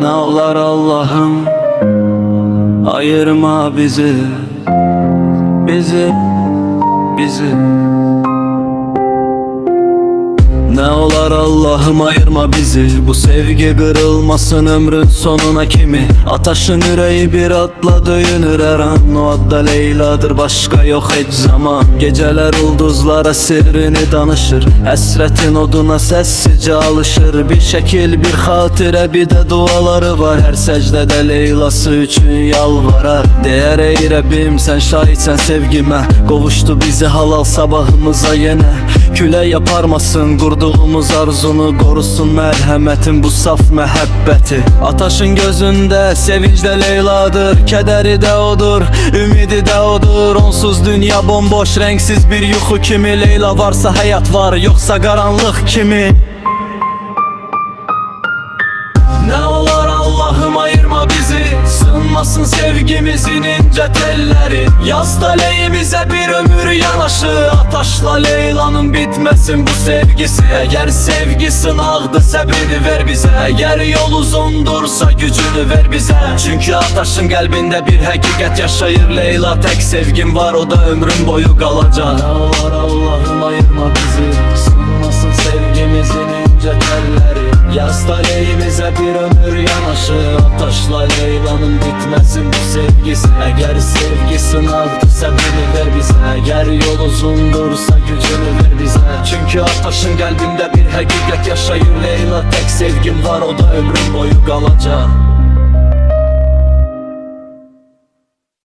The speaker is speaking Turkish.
Ne olar Allah'ım, ayırma bizi, bizi, bizi. Ne olar Allah'ım, ayırma bizi. Bu sevgi kırılmasın ömrün sonuna kimi. Ataşın yüreği bir atladı yünür her an. O adda Leyla'dır, başka yok hiç zaman. Geceler ulduzlara sirrini danışır. Həsrətin oduna sessizce alışır. Bir şekil, bir hatire, bir de duaları var. Her secdede Leyla'sı üçün yalvarar. Değer ey Rəbbim, sen şahitsen sevgime. Qovuşdu bizi halal sabahımıza yine. Küle yaparmasın kurduğumuz arzunu, korusun merhametin bu saf məhəbbəti. Ataşın gözünde sevinçle Leyla'dır, kederi de odur, ümidi de odur. Onsuz dünya bomboş, renksiz bir yuxu kimi. Leyla varsa hayat var, yoksa karanlık kimi. Ne olar Allah'ım, ayırma bizi. Sınmasın sevgimizin ince telleri. Yaz taleyimize bir ömür yanaşı. Ataşla Leyla'nın bitmesin bu sevgisi. Eğer sevgi sınavdı səbrini ver bize. Eğer yol uzundursa gücünü ver bize. Çünkü Ataşın kalbinde bir hakikat yaşayır. Leyla tek sevgim var, o da ömrüm boyu kalacak. Ne olar Allah'ım, ayırma bizi. Sınmasın sevgimizin ince telleri. Yaz taleyimize bir ömür yanaşı. Ataşla Leyla'nın bitmesin bu sevgisi. Eğer sevgi sınavdı səbrini ver bize. Eğer yol uzundursa gücünü ver bize. Çünkü Ataşın kalbinde bir hakikat yaşayır. Leyla tek sevgim var, o da ömrüm boyu kalacak.